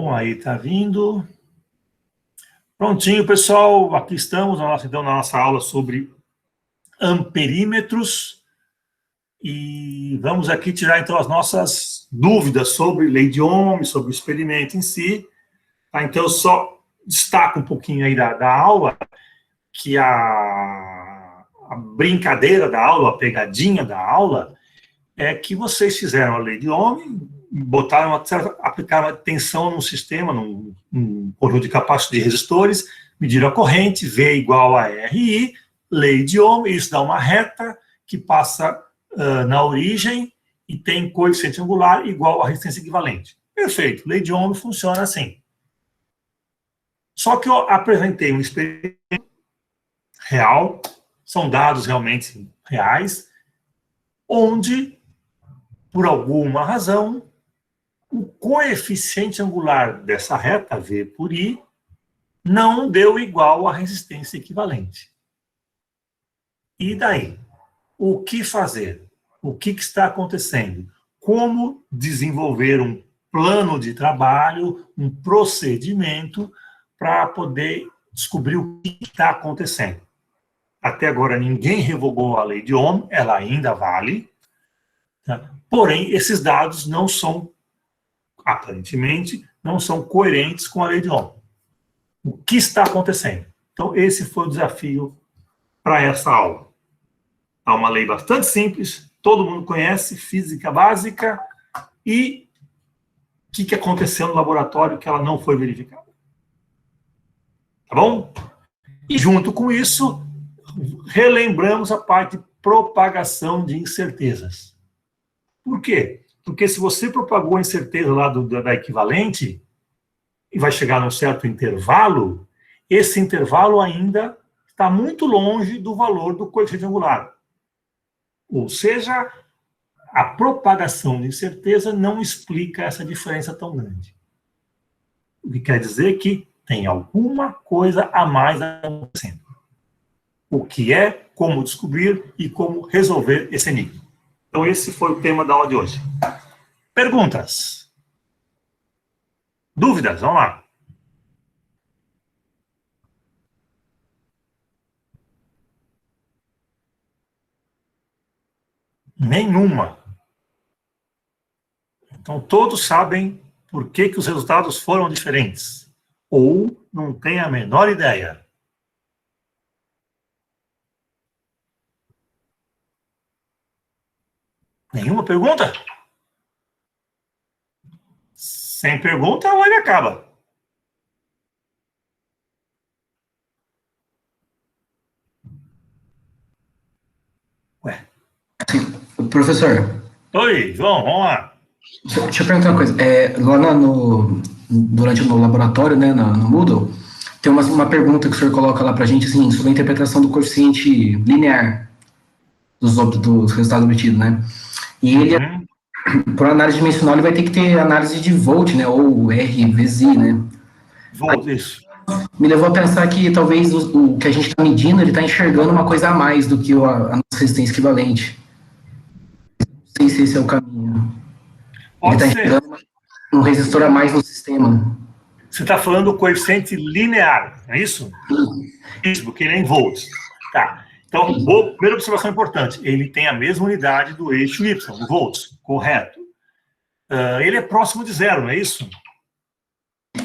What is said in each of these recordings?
Bom, aí tá vindo. Prontinho, pessoal. Aqui estamos na nossa aula sobre amperímetros. E vamos aqui tirar, então, as nossas dúvidas sobre lei de Ohm, sobre o experimento em si. Tá? Então, eu só destaco um pouquinho aí da aula, que a brincadeira da aula, a pegadinha da aula, é que vocês fizeram a lei de Ohm, aplicaram uma tensão num sistema, num conjunto de capacitores de resistores, mediram a corrente, V igual a RI, lei de Ohm, isso dá uma reta que passa na origem e tem coeficiente angular igual a resistência equivalente. Perfeito, lei de Ohm funciona assim. Só que eu apresentei um experimento real, são dados realmente reais, onde, por alguma razão, o coeficiente angular dessa reta, V por I, não deu igual à resistência equivalente. E daí? O que fazer? O que está acontecendo? Como desenvolver um plano de trabalho, um procedimento para poder descobrir o que está acontecendo? Até agora ninguém revogou a lei de Ohm, ela ainda vale, tá? Porém, esses dados não são, aparentemente, não são coerentes com a lei de Ohm. O que está acontecendo? Então, esse foi o desafio para essa aula. Há uma lei bastante simples, todo mundo conhece, física básica, e o que aconteceu no laboratório que ela não foi verificada. Tá bom? E junto com isso, relembramos a parte de propagação de incertezas. Por quê? Porque se você propagou a incerteza lá da equivalente, e vai chegar num certo intervalo, esse intervalo ainda está muito longe do valor do coeficiente angular. Ou seja, a propagação de incerteza não explica essa diferença tão grande. O que quer dizer que tem alguma coisa a mais acontecendo. O que é, como descobrir e como resolver esse enigma. Então, esse foi o tema da aula de hoje. Perguntas? Dúvidas? Vamos lá. Nenhuma. Então, todos sabem por que os resultados foram diferentes. Ou não têm a menor ideia. Nenhuma pergunta? Sem pergunta, a live acaba. Ué. Professor. Oi, João, vamos lá. Deixa eu perguntar uma coisa. Lá durante o laboratório, né, no Moodle, tem uma pergunta que o senhor coloca lá pra gente, assim, sobre a interpretação do coeficiente linear dos resultados obtidos, né? E ele, por análise dimensional, ele vai ter que ter análise de volt, né, ou R vezes I, né? Volt, isso. Me levou a pensar que talvez o que a gente está medindo, ele está enxergando uma coisa a mais do que a nossa resistência equivalente. Não sei se esse é o caminho. Pode ele ser. Está enxergando um resistor a mais no sistema. Você está falando do coeficiente linear, não é isso? Isso, porque ele é em volts. Tá. Então, primeira observação importante, ele tem a mesma unidade do eixo Y, o volts, correto. Ele é próximo de zero, não é isso?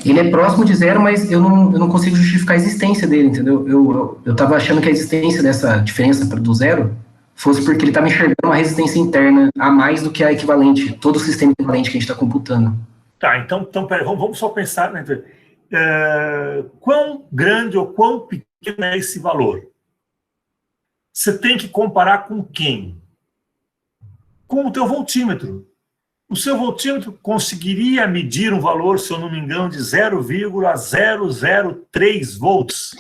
Ele é próximo de zero, mas eu não consigo justificar a existência dele, entendeu? Eu estava achando que a existência dessa diferença do zero fosse porque ele estava enxergando uma resistência interna a mais do que a equivalente, todo o sistema equivalente que a gente está computando. Tá, então peraí, vamos só pensar, né? Quão grande ou quão pequeno é esse valor? Você tem que comparar com quem? Com o teu voltímetro. O seu voltímetro conseguiria medir um valor, se eu não me engano, de 0,003 volts?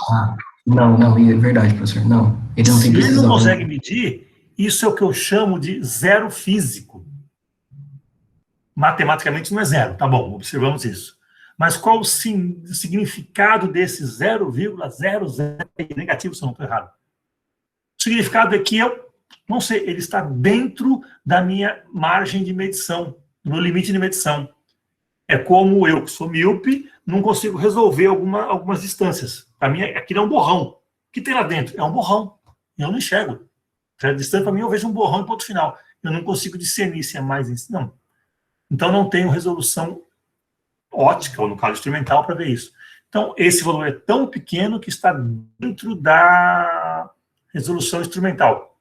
Não, é verdade, professor. Não, ele não tem precisão. Se ele não consegue medir, isso é o que eu chamo de zero físico. Matematicamente não é zero, tá bom, observamos isso. Mas qual o significado desse 0,00 negativo, se eu não estou errado? O significado é que eu não sei, ele está dentro da minha margem de medição, no limite de medição. É como eu, que sou míope, não consigo resolver algumas distâncias. Para mim, aquilo é um borrão. O que tem lá dentro? É um borrão. Eu não enxergo. A distância, para mim, eu vejo um borrão e ponto final. Eu não consigo discernir se é mais isso. Não. Então, não tenho resolução ótica, ou no caso instrumental, para ver isso. Então, esse valor é tão pequeno que está dentro da resolução instrumental.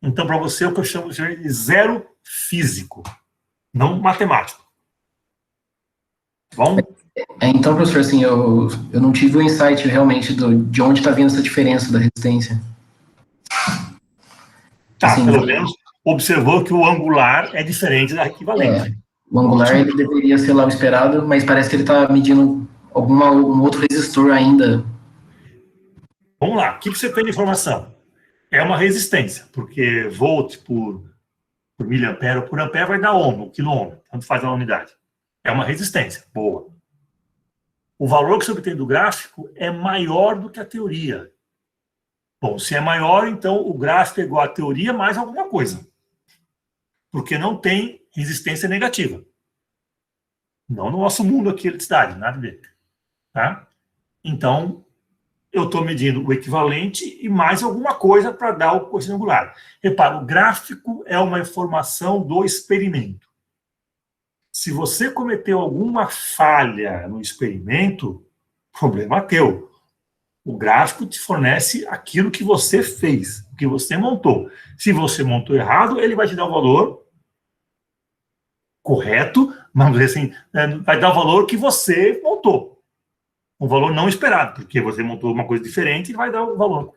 Então, para você, é o que eu chamo de zero físico, não matemático. Bom? Então, professor, assim, eu não tive o insight realmente de onde está vindo essa diferença da resistência. Tá, assim, pelo menos observou que o angular é diferente da equivalente. O angular ele deveria ser lá o esperado, mas parece que ele está medindo um outro resistor ainda. Vamos lá, o que você tem de informação? É uma resistência, porque volt por miliampere ou por ampere vai dar ohm, ou quilômetro, tanto faz a unidade. É uma resistência, boa. O valor que você obtém do gráfico é maior do que a teoria. Bom, se é maior, então o gráfico é igual à teoria mais alguma coisa. Porque não tem resistência negativa. Não no nosso mundo aqui, eletricidade, nada a ver. Tá? Então, eu estou medindo o equivalente e mais alguma coisa para dar o coeficiente angular. Repara, o gráfico é uma informação do experimento. Se você cometeu alguma falha no experimento, problema teu. O gráfico te fornece aquilo que você fez, o que você montou. Se você montou errado, ele vai te dar o valor correto, vamos dizer assim, vai dar o valor que você montou. Um valor não esperado, porque você montou uma coisa diferente e vai dar o valor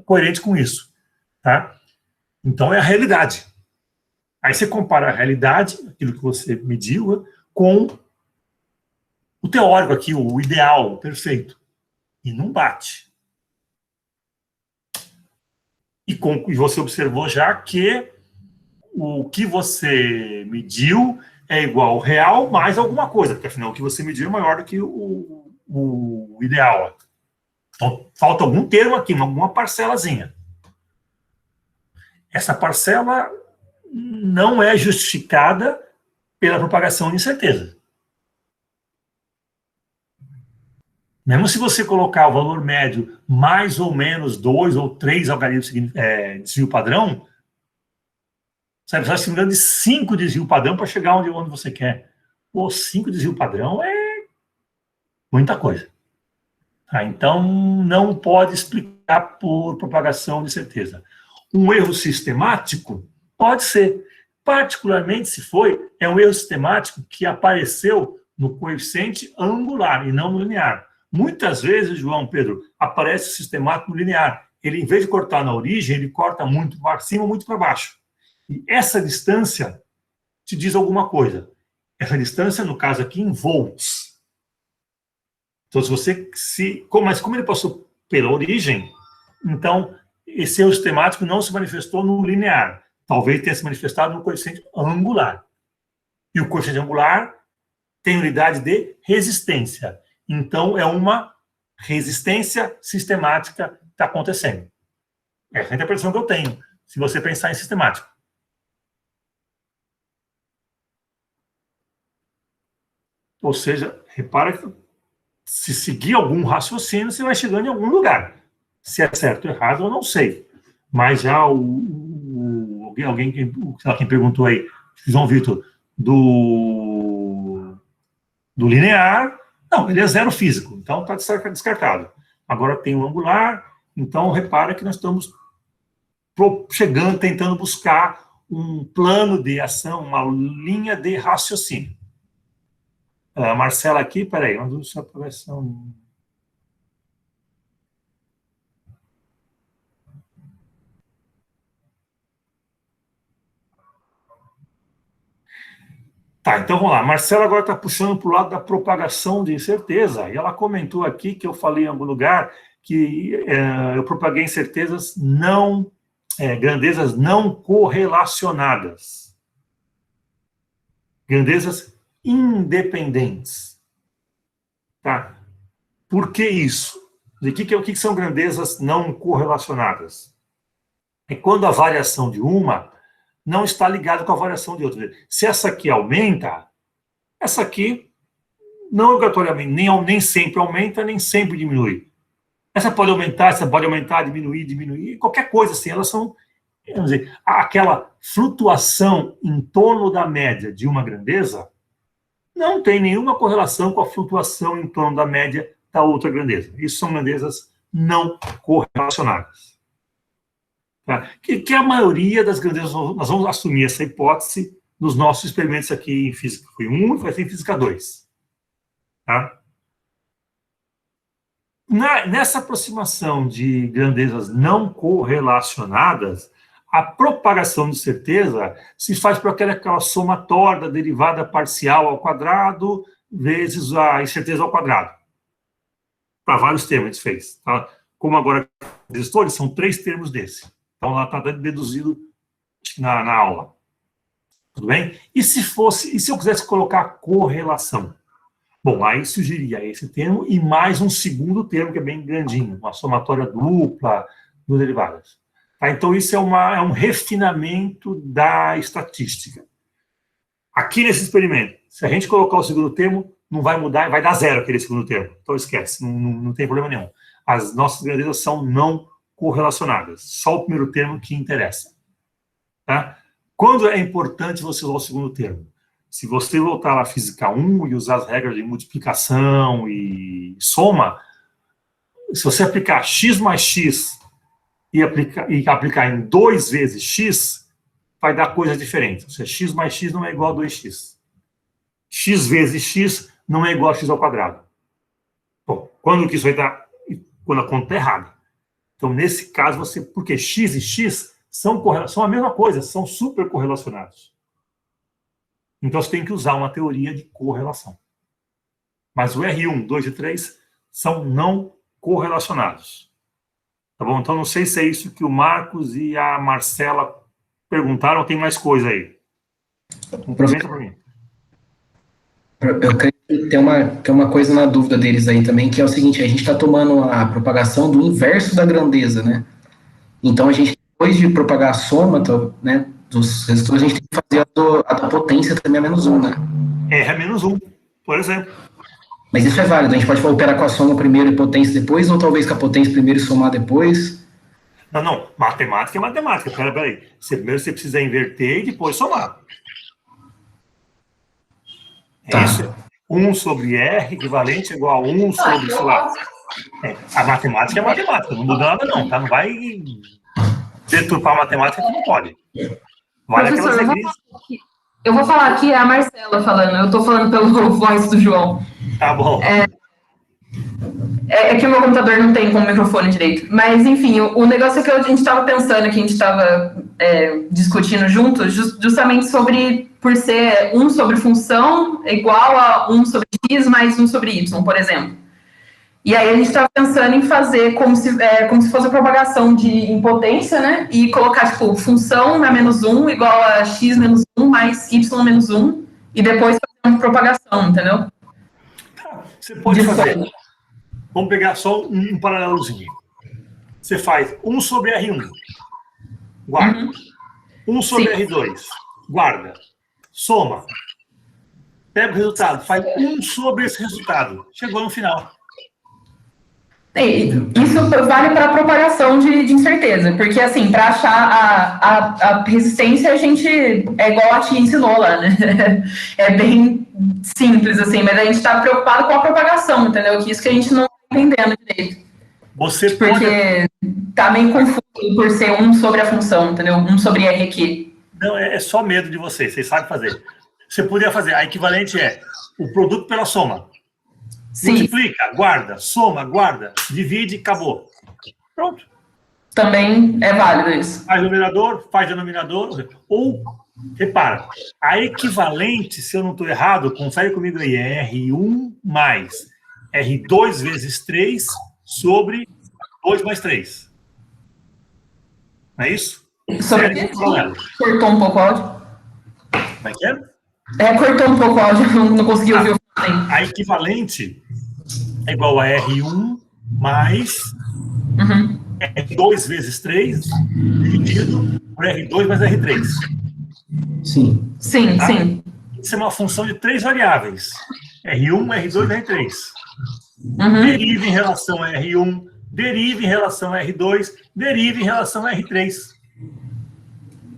coerente com isso. Tá? Então, é a realidade. Aí você compara a realidade, aquilo que você mediu, com o teórico aqui, o ideal, o perfeito. E não bate. E você observou já que o que você mediu é igual ao real mais alguma coisa, porque afinal o que você mediu é maior do que o ideal. Então, falta algum termo aqui, alguma parcelazinha. Essa parcela não é justificada pela propagação de incerteza. Mesmo se você colocar o valor médio mais ou menos 2 ou 3 algarismos de desvio padrão, você vai precisar, se não me engano, de 5 desvio padrão para chegar onde você quer. Pô, 5 desvio padrão é muita coisa. Tá? Então, não pode explicar por propagação de certeza. Um erro sistemático pode ser. Particularmente, se é um erro sistemático que apareceu no coeficiente angular e não no linear. Muitas vezes, João Pedro, aparece sistemático no linear. Ele, em vez de cortar na origem, ele corta muito para cima, muito para baixo. E essa distância te diz alguma coisa. Essa distância, no caso aqui, em volts. Então, mas como ele passou pela origem, então, esse erro sistemático não se manifestou no linear. Talvez tenha se manifestado no coeficiente angular. E o coeficiente angular tem unidade de resistência. Então, é uma resistência sistemática que está acontecendo. Essa é a interpretação que eu tenho, se você pensar em sistemático. Ou seja, repara que se seguir algum raciocínio, você vai chegando em algum lugar. Se é certo ou errado, eu não sei. Mas já quem perguntou aí, João Vitor, do linear, não, ele é zero físico, então está descartado. Agora tem o angular, então repara que nós estamos chegando, tentando buscar um plano de ação, uma linha de raciocínio. Marcela aqui, peraí, nós vamos só para versão. Tá, então vamos lá. Marcela agora está puxando para o lado da propagação de incerteza. E ela comentou aqui que eu falei em algum lugar que eu propaguei incertezas grandezas não correlacionadas. Grandezas independentes. Tá? Por que isso? O que são grandezas não correlacionadas? É quando a variação de uma não está ligada com a variação de outra. Se essa aqui aumenta, essa aqui não obrigatoriamente, nem sempre aumenta, nem sempre diminui. Essa pode aumentar, diminuir, qualquer coisa assim, elas são, vamos dizer, aquela flutuação em torno da média de uma grandeza não tem nenhuma correlação com a flutuação em torno da média da outra grandeza. Isso são grandezas não correlacionadas. Tá? Que a maioria das grandezas, nós vamos assumir essa hipótese nos nossos experimentos aqui em Física 1 e vai ser em Física 2. Tá? Nessa aproximação de grandezas não correlacionadas, a propagação de certeza se faz por aquela somatória da derivada parcial ao quadrado vezes a incerteza ao quadrado. Para vários termos a gente fez. Tá? Como agora são 3 termos desse. Então, lá está deduzido na aula. Tudo bem? E se eu quisesse colocar correlação? Bom, aí surgiria esse termo e mais um segundo termo, que é bem grandinho, uma somatória dupla do derivadas. Tá? Então, isso é um refinamento da estatística. Aqui nesse experimento, se a gente colocar o segundo termo, não vai mudar, vai dar 0 aquele segundo termo. Então, esquece, não tem problema nenhum. As nossas grandezas são não correlacionadas. Só o primeiro termo que interessa. Tá? Quando é importante você usar o segundo termo? Se você voltar à Física 1 e usar as regras de multiplicação e soma, se você aplicar x mais x e aplicar em 2 vezes x, vai dar coisas diferentes. Ou seja, x mais x não é igual a 2x. X vezes x não é igual a x ao quadrado. Bom, quando que isso vai dar? Quando a conta está errada. Então, nesse caso, porque x e x são a mesma coisa, são super correlacionados. Então, você tem que usar uma teoria de correlação. Mas o R1, 2 e 3 são não correlacionados. Tá bom? Então, não sei se é isso que o Marcos e a Marcela perguntaram, ou tem mais coisa aí. Complementa para mim. Eu creio que tem uma coisa na dúvida deles aí também, que é o seguinte: a gente está tomando a propagação do inverso da grandeza, né? Então, a gente, depois de propagar a soma, né, dos resultados, a gente tem que fazer a da potência também a menos 1, né? R é menos 1, por exemplo. Mas isso é válido, a gente pode operar com a soma primeiro e potência depois, ou talvez com a potência primeiro e somar depois? Não, matemática é matemática. Peraí. Primeiro você precisa inverter e depois somar. Tá. Isso. 1 sobre R equivalente a igual a 1 sobre, sei lá. A matemática é matemática, não muda nada não, tá? Não vai deturpar a matemática que não pode. Vale aquelas regrinhas. Eu vou falar aqui, é a Marcela falando, eu estou falando pelo voz do João. Tá bom. É que o meu computador não tem como microfone direito. Mas, enfim, o negócio é que a gente estava pensando, que a gente estava discutindo juntos, justamente sobre, por ser 1 sobre função igual a 1 sobre x mais 1 sobre y, por exemplo. E aí a gente estava pensando em fazer como se fosse a propagação em potência, né? E colocar, tipo, função na menos 1 igual a x menos 1 mais y menos 1, e depois fazer uma propagação, entendeu? Você pode fazer. Vamos pegar só um paralelozinho. Você faz 1 sobre R1, guarda. 1 sobre Sim. R2, guarda. Soma. Pega o resultado, faz 1 sobre esse resultado. Chegou no final. Isso vale para a propagação de incerteza, porque, assim, para achar a resistência, a gente é igual a tia ensinou lá, né? É bem simples, assim, mas a gente está preocupado com a propagação, entendeu? Que isso que a gente não está entendendo direito. Porque tá meio confuso por ser 1 sobre a função, entendeu? 1 sobre R aqui. Não, é só medo de vocês sabem fazer. Você poderia fazer, a equivalente é o produto pela soma. Sim. Multiplica, guarda, soma, guarda, divide, acabou. Pronto. Também é válido isso. Faz numerador, faz denominador. Ou, repara, a equivalente, se eu não estou errado, confere comigo aí, é R1 mais R2 vezes 3 sobre 2 mais 3. Não é isso? Cortou um pouco o áudio. Como é que é? Cortou um pouco o áudio, não consegui ouvir o que a equivalente é igual a R1 mais R2 vezes 3 dividido por R2 mais R3. Sim. Sim, tá? sim. Isso é uma função de 3 variáveis. R1, R2, R3. Uhum. Deriva em relação a R1, deriva em relação a R2, deriva em relação a R3.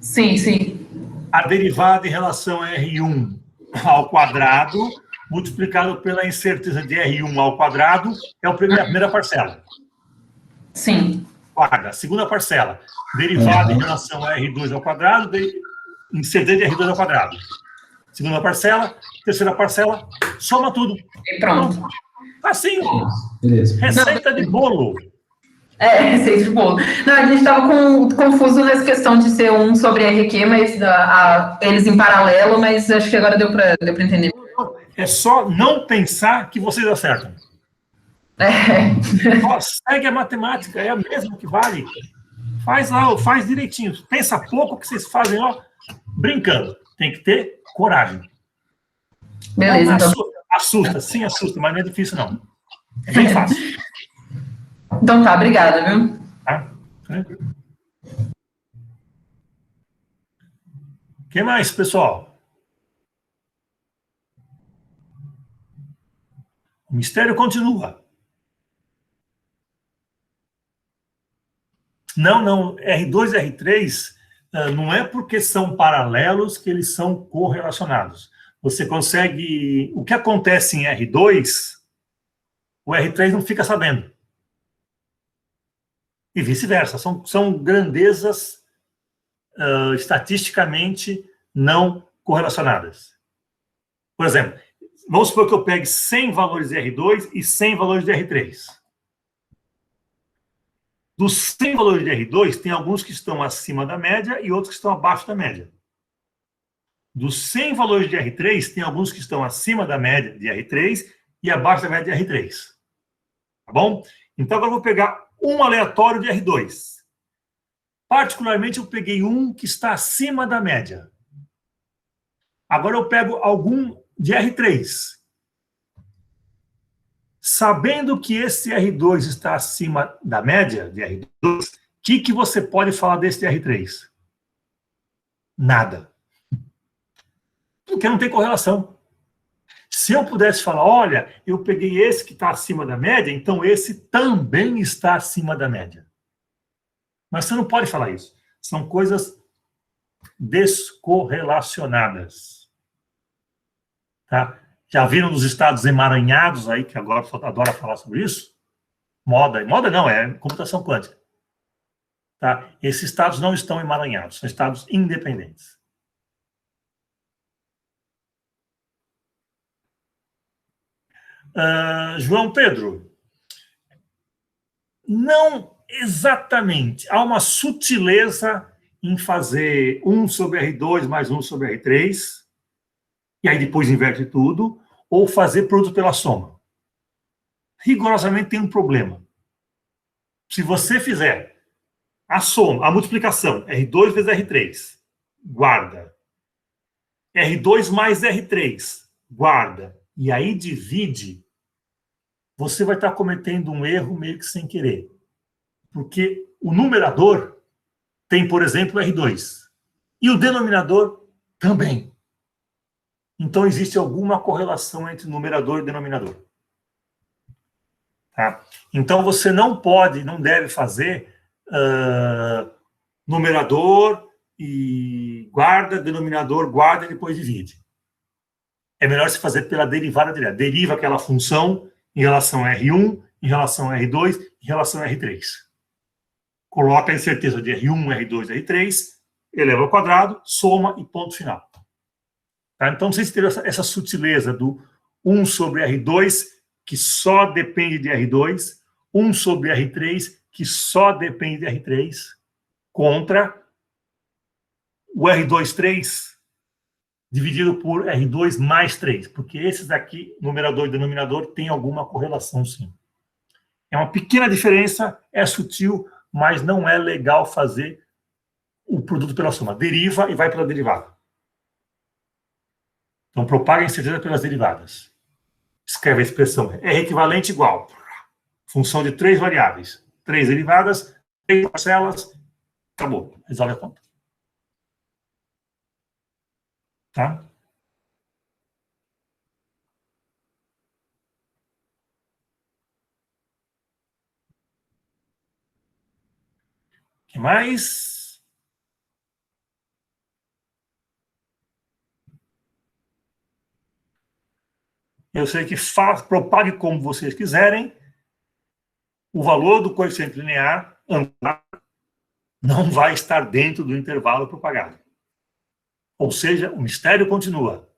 Sim, sim. A derivada em relação a R1 ao quadrado, multiplicado pela incerteza de R1 ao quadrado, é a primeira parcela. Sim. Guarda. A segunda parcela, derivada em relação a R2 ao quadrado, incerteza de R2 ao quadrado. Segunda parcela, terceira parcela, soma tudo. E pronto. Assim, Beleza. receita de bolo. Receita de bolo. Não, a gente estava confuso nessa questão de ser um sobre RQ, mas eles em paralelo, mas acho que agora deu para entender. É só não pensar que vocês acertam. Só segue a matemática, é a mesma que vale. Faz lá, faz direitinho. Pensa pouco que vocês fazem, ó, brincando. Tem que ter coragem. Beleza, não, então. Assusta, sim, assusta, mas não é difícil, não. É bem fácil. Então tá, obrigada, viu? Tá? O que mais, pessoal? O mistério continua. Não, R2 e R3 não é porque são paralelos que eles são correlacionados. Você consegue... O que acontece em R2, o R3 não fica sabendo. E vice-versa. São grandezas estatisticamente não correlacionadas. Por exemplo, vamos supor que eu pegue 100 valores de R2 e 100 valores de R3. Dos 100 valores de R2, tem alguns que estão acima da média e outros que estão abaixo da média. Dos 100 valores de R3, tem alguns que estão acima da média de R3 e abaixo da média de R3. Tá bom? Então, agora eu vou pegar um aleatório de R2. Particularmente, eu peguei um que está acima da média. Agora eu pego algum de R3. Sabendo que esse R2 está acima da média de R2, o que você pode falar desse R3? Nada. Porque não tem correlação. Se eu pudesse falar, olha, eu peguei esse que está acima da média, então esse também está acima da média. Mas você não pode falar isso. São coisas descorrelacionadas. Tá? Já viram os estados emaranhados aí, que agora só adora falar sobre isso? Moda não, é computação quântica. Tá? Esses estados não estão emaranhados, são estados independentes. João Pedro, não exatamente. Há uma sutileza em fazer 1 sobre R2 mais 1 sobre R3, e aí depois inverte tudo, ou fazer produto pela soma. Rigorosamente tem um problema. Se você fizer a soma, a multiplicação, R2 vezes R3, guarda. R2 mais R3, guarda. E aí divide, você vai estar cometendo um erro meio que sem querer. Porque o numerador tem, por exemplo, R2. E o denominador também. Então, existe alguma correlação entre numerador e denominador. Tá? Então, você não pode, não deve fazer numerador e guarda, denominador, guarda e depois divide. É melhor se fazer pela derivada direta. Deriva aquela função em relação a R1, em relação a R2, em relação a R3. Coloca a incerteza de R1, R2, R3, eleva ao quadrado, soma e ponto final. Tá? Então, vocês terem essa sutileza do 1 sobre R2, que só depende de R2, 1 sobre R3, que só depende de R3, contra o R2, 3, dividido por R2 mais 3, porque esses aqui, numerador e denominador, tem alguma correlação, sim. É uma pequena diferença, é sutil, mas não é legal fazer o produto pela soma. Deriva e vai pela derivada. Então, propaga a incerteza pelas derivadas. Escreve a expressão R equivalente igual. Função de 3 variáveis. 3 derivadas, 3 parcelas, acabou. Resolve a conta. Tá? que mais? Eu sei que propague como vocês quiserem. O valor do coeficiente linear não vai estar dentro do intervalo propagado. Ou seja, o mistério continua.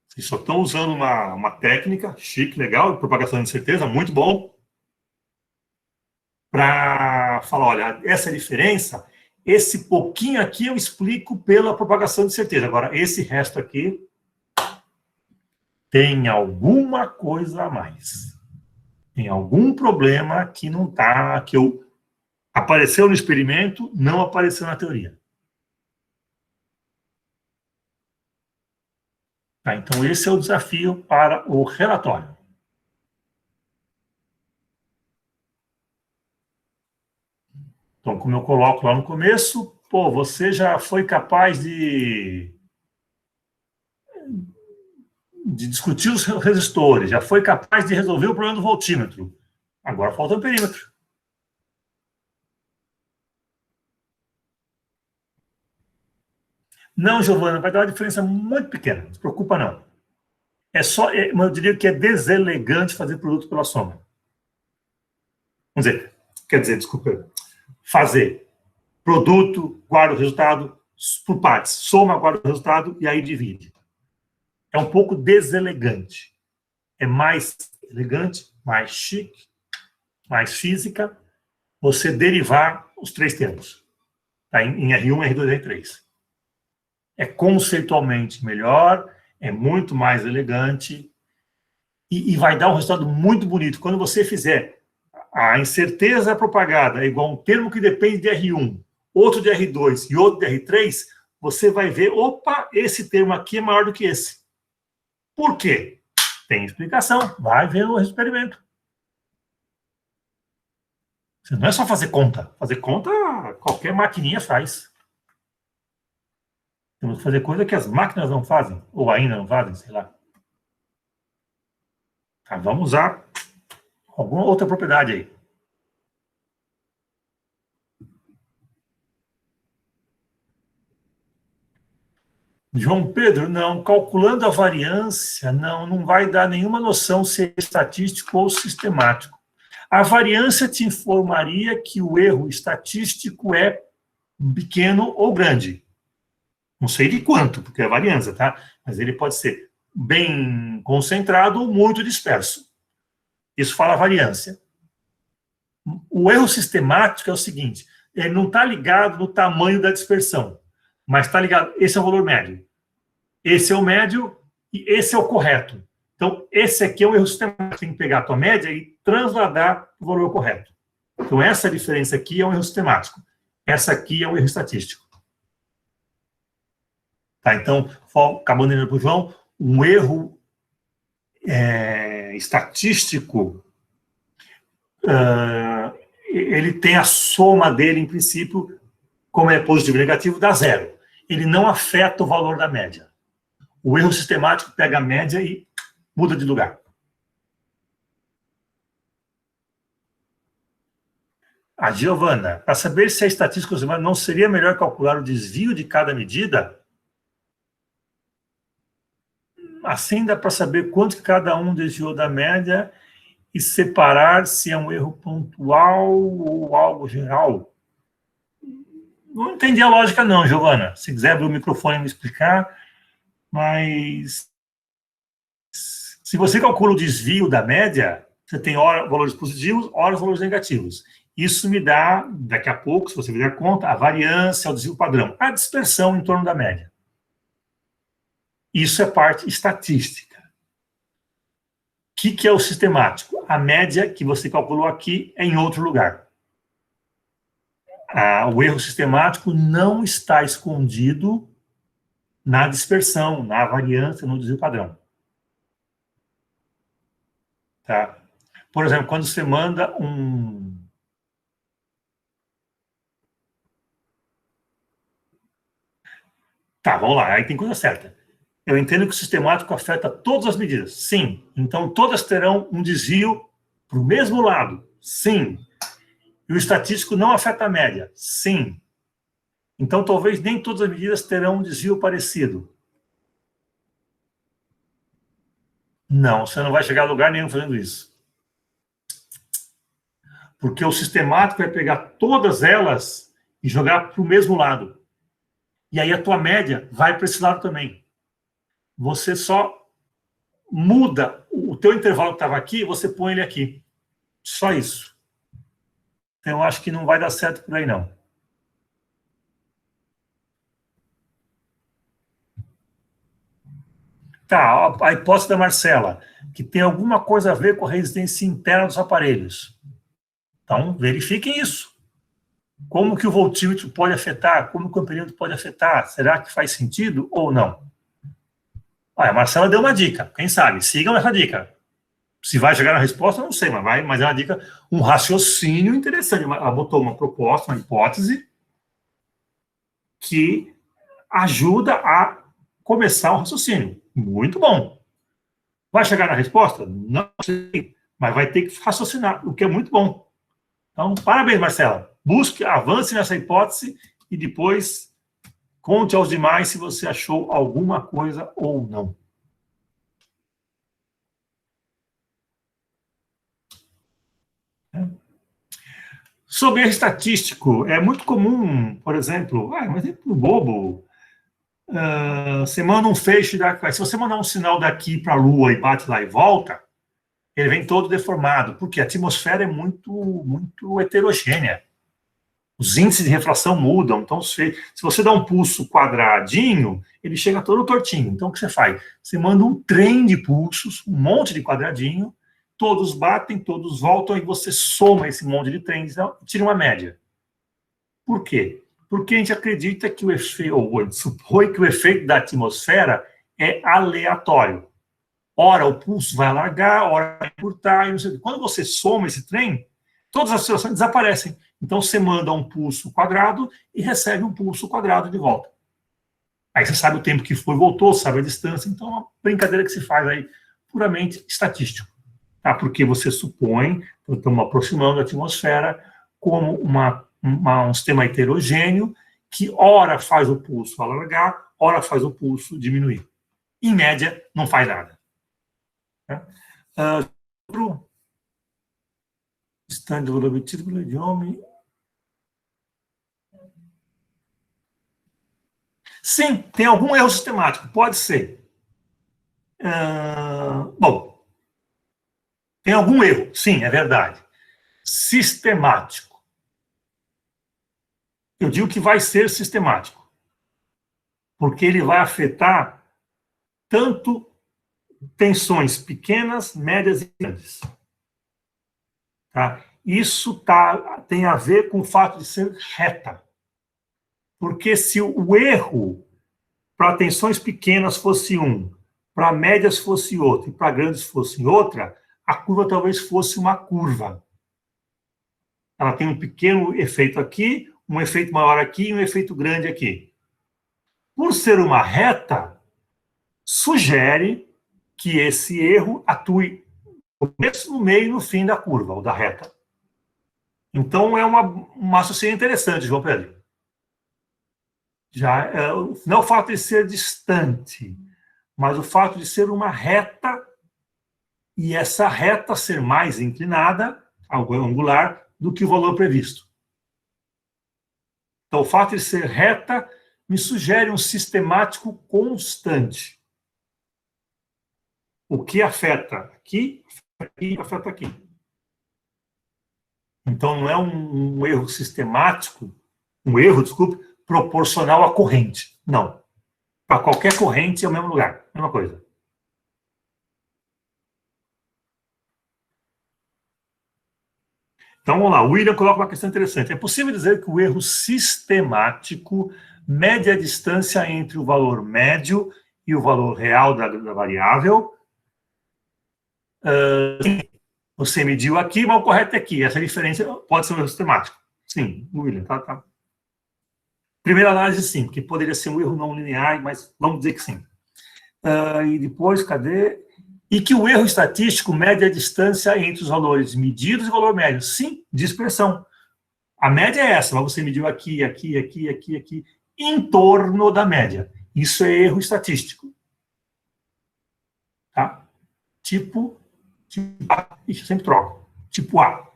Vocês só estão usando uma técnica chique, legal, de propagação de incerteza, muito bom, para falar, olha, essa diferença, esse pouquinho aqui eu explico pela propagação de certeza. Agora, esse resto aqui tem alguma coisa a mais. Tem algum problema que não está, apareceu no experimento, não apareceu na teoria. Tá, então, esse é o desafio para o relatório. Então, como eu coloco lá no começo, você já foi capaz de discutir os resistores, já foi capaz de resolver o problema do voltímetro. Agora falta o perímetro. Não, Giovana, vai dar uma diferença muito pequena, não se preocupa não. Eu diria que é deselegante fazer produto pela soma. Desculpa, fazer produto, guarda o resultado por partes, soma, guarda o resultado e aí divide. É um pouco deselegante. É mais elegante, mais chique, mais física, você derivar os três termos, tá? Em R1, R2 e R3. É conceitualmente melhor, é muito mais elegante e vai dar um resultado muito bonito. Quando você fizer a incerteza propagada é igual a um termo que depende de R1, outro de R2 e outro de R3, você vai ver, opa, esse termo aqui é maior do que esse. Por quê? Tem explicação, vai ver no experimento. Não é só fazer conta. Fazer conta, qualquer maquininha faz. Temos que fazer coisa que as máquinas não fazem, ou ainda não fazem, sei lá. Tá, vamos usar alguma outra propriedade aí. João Pedro, não, calculando a variância, não vai dar nenhuma noção se é estatístico ou sistemático. A variância te informaria que o erro estatístico é pequeno ou grande. Não sei de quanto, porque é variância, tá? Mas ele pode ser bem concentrado ou muito disperso. Isso fala a variância. O erro sistemático é o seguinte, ele não está ligado no tamanho da dispersão, mas está ligado, esse é o valor médio. Esse é o médio e esse é o correto. Então, esse aqui é o erro sistemático. Tem que pegar a tua média e transladar o valor correto. Então, essa diferença aqui é um erro sistemático. Essa aqui é um erro estatístico. Tá, então, acabando indo para o João, um erro estatístico, ele tem a soma dele, em princípio, como é positivo e negativo, dá zero. Ele não afeta o valor da média. O erro sistemático pega a média e muda de lugar. A Giovana, para saber se a estatística não seria melhor calcular o desvio de cada medida? Assim dá para saber quanto que cada um desviou da média e separar se é um erro pontual ou algo geral. Não entendi a lógica não, Giovana. Se quiser abrir o microfone e me explicar, mas se você calcula o desvio da média, você tem valores positivos, valores negativos. Isso me dá, daqui a pouco, se você fizer conta, a variância, o desvio padrão, a dispersão em torno da média. Isso é parte estatística. O que é o sistemático? A média que você calculou aqui é em outro lugar. O erro sistemático não está escondido na dispersão, na variância, no desvio padrão. Tá? Por exemplo, quando você manda um... Tá, vamos lá, aí tem coisa certa. Eu entendo que o sistemático afeta todas as medidas. Sim. Então, todas terão um desvio para o mesmo lado. Sim. E o estatístico não afeta a média. Sim. Então, talvez nem todas as medidas terão um desvio parecido. Não, você não vai chegar a lugar nenhum fazendo isso. Porque o sistemático vai pegar todas elas e jogar para o mesmo lado. E aí a tua média vai para esse lado também. Você só muda o teu intervalo que estava aqui, você põe ele aqui. Só isso. Então, eu acho que não vai dar certo por aí, não. Tá, a hipótese da Marcela, que tem alguma coisa a ver com a resistência interna dos aparelhos. Então, verifiquem isso. Como que o voltímetro pode afetar? Como que o amperímetro pode afetar? Será que faz sentido ou não? A Marcela deu uma dica. Quem sabe? Sigam essa dica. Se vai chegar na resposta, não sei, mas é uma dica, um raciocínio interessante. Ela botou uma proposta, uma hipótese, que ajuda a começar um raciocínio. Muito bom. Vai chegar na resposta? Não sei, mas vai ter que raciocinar, o que é muito bom. Então, parabéns, Marcela. Busque, avance nessa hipótese e depois conte aos demais se você achou alguma coisa ou não. Sobre erro estatístico, é muito comum, por exemplo, um exemplo bobo, você manda um feixe, se você mandar um sinal daqui para a Lua e bate lá e volta, ele vem todo deformado, porque a atmosfera é muito heterogênea. Os índices de refração mudam, então se você dá um pulso quadradinho, ele chega todo tortinho. Então o que você faz? Você manda um trem de pulsos, um monte de quadradinho, todos batem, todos voltam, e você soma esse monte de trens e tira uma média. Por quê? Porque a gente acredita que o efeito, ou supõe que o efeito da atmosfera é aleatório. Ora o pulso vai alargar, ora vai encurtar, e não sei o quê. Quando você soma esse trem, todas as oscilações desaparecem. Então você manda um pulso quadrado e recebe um pulso quadrado de volta. Aí você sabe o tempo que foi, voltou, sabe a distância. Então é uma brincadeira que se faz aí puramente estatístico. Tá? Porque você supõe, estamos aproximando a atmosfera como um sistema heterogêneo que ora faz o pulso alargar, ora faz o pulso diminuir. Em média, não faz nada. Estando obtido pelo idioma. Sim, tem algum erro sistemático, pode ser. Bom, tem algum erro, sim, é verdade. Sistemático. Eu digo que vai ser sistemático, porque ele vai afetar tanto tensões pequenas, médias e grandes. Tá? Isso tem a ver com o fato de ser reta. Porque se o erro para tensões pequenas fosse um, para médias fosse outro e para grandes fosse outra, a curva talvez fosse uma curva. Ela tem um pequeno efeito aqui, um efeito maior aqui e um efeito grande aqui. Por ser uma reta, sugere que esse erro atue no começo, no meio e no fim da curva, ou da reta. Então, é uma raciocínio interessante, João Pedro. Não o fato de ser distante, mas o fato de ser uma reta, e essa reta ser mais inclinada, angular, do que o valor previsto. Então, o fato de ser reta me sugere um sistemático constante. O que afeta aqui, afeta aqui. Então, não é um erro sistemático, desculpe, proporcional à corrente. Não. Para qualquer corrente é o mesmo lugar, mesma coisa. Então, vamos lá. O William coloca uma questão interessante. É possível dizer que o erro sistemático mede a distância entre o valor médio e o valor real da variável? Você mediu aqui, mas o correto é aqui. Essa diferença pode ser um erro sistemático. Sim, William, tá. Primeira análise, sim, porque poderia ser um erro não linear, mas vamos dizer que sim. E depois, cadê? E que o erro estatístico mede a distância entre os valores medidos e o valor médio. Sim, dispersão. A média é essa, mas você mediu aqui, aqui, aqui, aqui, aqui, em torno da média. Isso é erro estatístico. Tá? Tipo A. Isso eu sempre troco. Tipo A.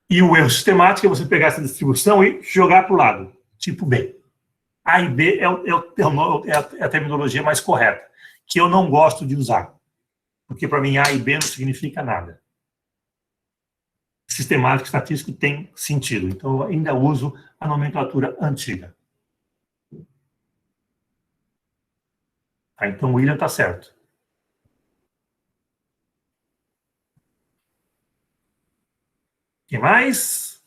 E o erro sistemático é você pegar essa distribuição e jogar para o lado. Tipo B. A e B é a terminologia mais correta, que eu não gosto de usar. Porque, para mim, A e B não significa nada. Sistemático e estatístico tem sentido. Então, eu ainda uso a nomenclatura antiga. Tá, então, o William está certo. Quem mais?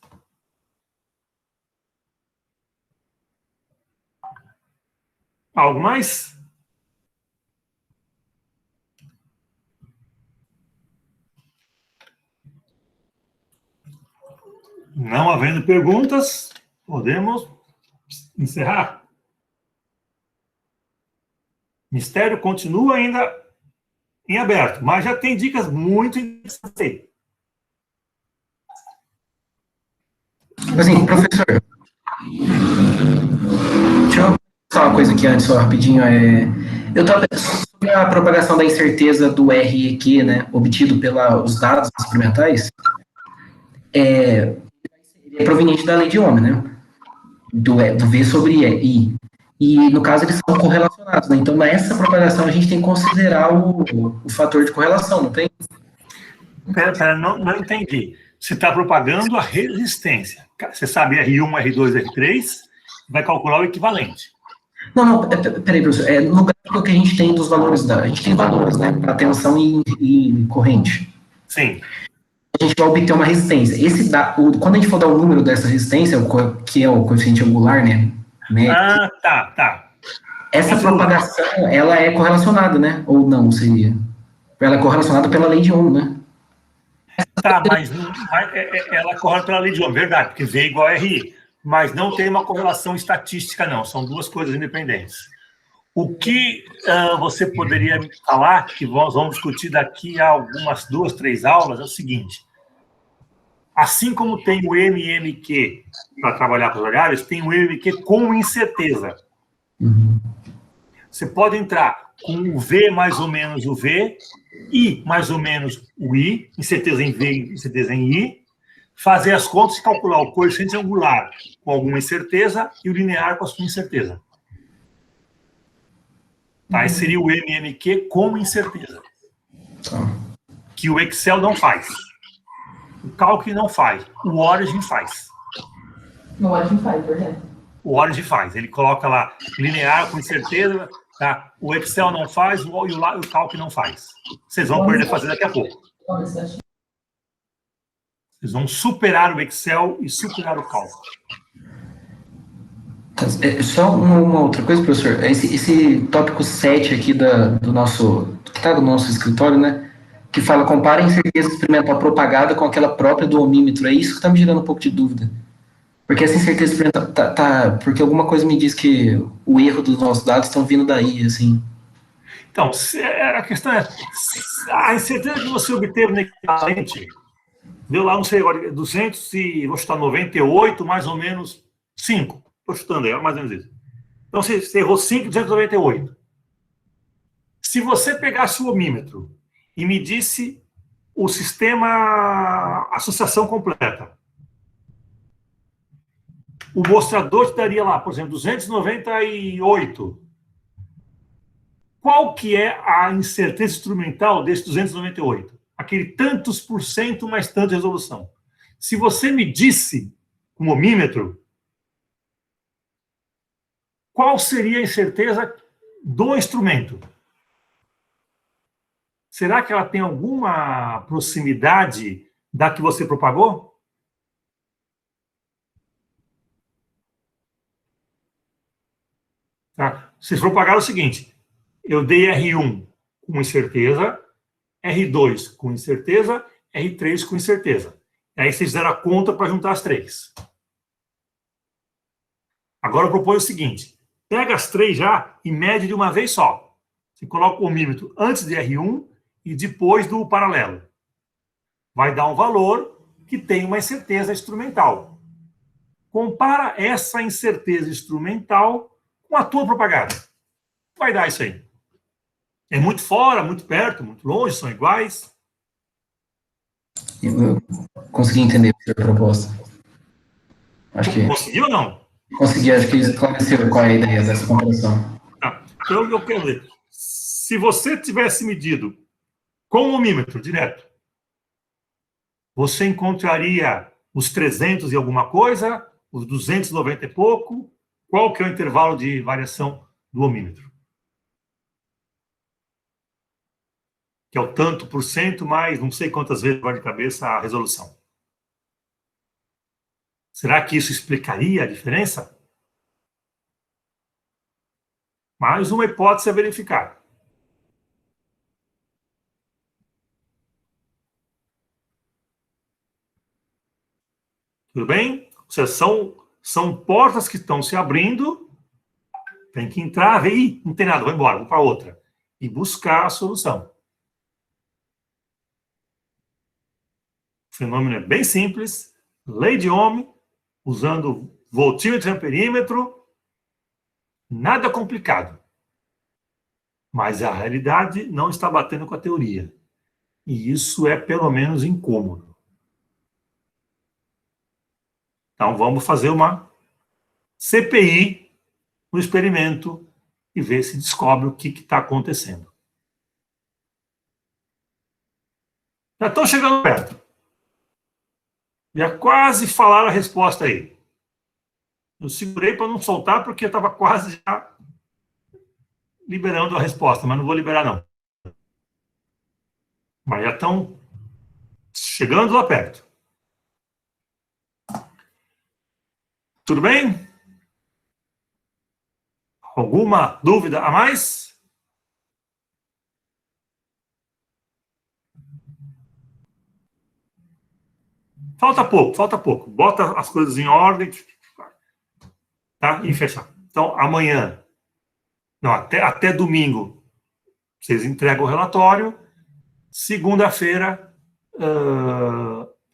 Algo mais? Não havendo perguntas, podemos encerrar. Mistério continua ainda em aberto, mas já tem dicas muito interessantes aí. Assim, professor, deixa eu falar uma coisa aqui antes, só rapidinho. Eu estava pensando sobre a propagação da incerteza do R e Q, né, obtido pelos dados experimentais. É proveniente da lei de Ohm, né? Do V sobre I. E, no caso, eles são correlacionados, né? Então, nessa propagação, a gente tem que considerar o fator de correlação, não tem? Pera, não entendi. Você está propagando a resistência. Você sabe R1, R2, R3, vai calcular o equivalente. Não, peraí, professor. No gráfico que a gente tem dos valores a gente tem valores, né? Para tensão e corrente. Sim. A gente vai obter uma resistência. Quando a gente for dar o número dessa resistência, que é o coeficiente angular, né? Tá. Essa propagação, ela é correlacionada, né? Ou não, seria? Ela é correlacionada pela lei de Ohm, né? Tá, mas ela corre pela lei de Ohm, verdade, porque V igual a RI. Mas não tem uma correlação estatística, não. São duas coisas independentes. O que você poderia me falar, que nós vamos discutir daqui a algumas 2, 3 aulas, é o seguinte. Assim como tem o MMQ para trabalhar com os horários, tem o MMQ com incerteza. Você pode entrar com o V mais ou menos o V, I mais ou menos o I, incerteza em V, incerteza em I, fazer as contas e calcular o coeficiente angular com alguma incerteza e o linear com a sua incerteza. Tá? Esse seria o MMQ com incerteza. Que o Excel não faz. O Calc não faz. O Origin faz. O Origin faz, verdade. O Origin faz. Ele coloca lá linear com incerteza. Tá? O Excel não faz e o Calc não faz. Vocês vão poder fazer daqui a pouco. Vocês vão superar o Excel e superar o Calc. Só uma outra coisa, professor. Esse tópico 7 aqui do nosso escritório, né? Que fala, compara a incerteza experimental propagada com aquela própria do ohmímetro. É isso que está me gerando um pouco de dúvida. Porque essa incerteza experimental porque alguma coisa me diz que o erro dos nossos dados estão vindo daí, assim. Então, a questão é, a incerteza que você obteve no equivalente, deu lá, não sei agora, 200 e, vou chutar 98, mais ou menos 5. Estou chutando aí, mais ou menos isso. Então, você errou 5,298. Se você pegasse o ohmímetro e medisse o sistema associação completa, o mostrador te daria lá, por exemplo, 298. Qual que é a incerteza instrumental desse 298? Aquele tantos por cento mais tanto de resolução. Se você medisse com o ohmímetro, qual seria a incerteza do instrumento? Será que ela tem alguma proximidade da que você propagou? Tá? Vocês propagaram o seguinte, eu dei R1 com incerteza, R2 com incerteza, R3 com incerteza. E aí vocês fizeram a conta para juntar as três. Agora eu proponho o seguinte, pega as três já e mede de uma vez só. Você coloca o omímetro antes de R1 e depois do paralelo. Vai dar um valor que tem uma incerteza instrumental. Compara essa incerteza instrumental com a tua propaganda. Vai dar isso aí. É muito fora, muito perto, muito longe, são iguais. Eu consegui entender a proposta. Acho que Conseguiu ou não? consegui, acho que esclareceu qual é a ideia dessa comparação. Então, eu quero dizer, se você tivesse medido com o omímetro direto, você encontraria os 300 e alguma coisa, os 290 e pouco. Qual que é o intervalo de variação do omímetro? Que é o tanto por cento mais não sei quantas vezes vai de cabeça a resolução. Será que isso explicaria a diferença? Mais uma hipótese a verificar. Tudo bem? Ou seja, são portas que estão se abrindo, tem que entrar, ver, ih, não tem nada, vou embora, vou para outra. E buscar a solução. O fenômeno é bem simples, lei de Ohm, usando voltímetro e amperímetro, nada complicado. Mas a realidade não está batendo com a teoria. E isso é pelo menos incômodo. Então vamos fazer uma CPI no experimento e ver se descobre o que está acontecendo. Já estou chegando perto. Já quase falaram a resposta aí. Eu segurei para não soltar porque eu estava quase já liberando a resposta, mas não vou liberar não. Mas já estão chegando lá perto. Tudo bem? Alguma dúvida a mais? Falta pouco, falta pouco. Bota as coisas em ordem, tá? E fechar. Então, amanhã, não, até domingo, vocês entregam o relatório. Segunda-feira,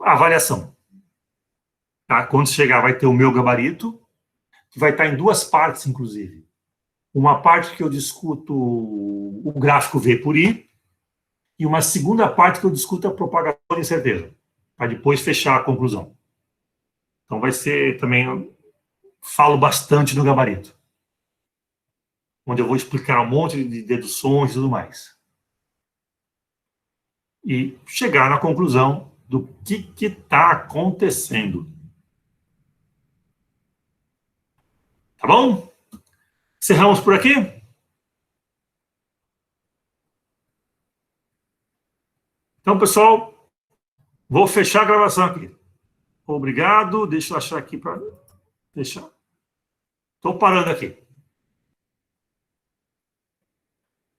a avaliação. Tá? Quando chegar, vai ter o meu gabarito, que vai estar em duas partes, inclusive. Uma parte que eu discuto o gráfico V por I, e uma segunda parte que eu discuto a propagação de incerteza, para depois fechar a conclusão. Então vai ser também, eu falo bastante no gabarito, onde eu vou explicar um monte de deduções e tudo mais. E chegar na conclusão do que está acontecendo. Tá bom? Encerramos por aqui? Então, pessoal, vou fechar a gravação aqui. Obrigado. Deixa eu achar aqui para fechar. Estou parando aqui.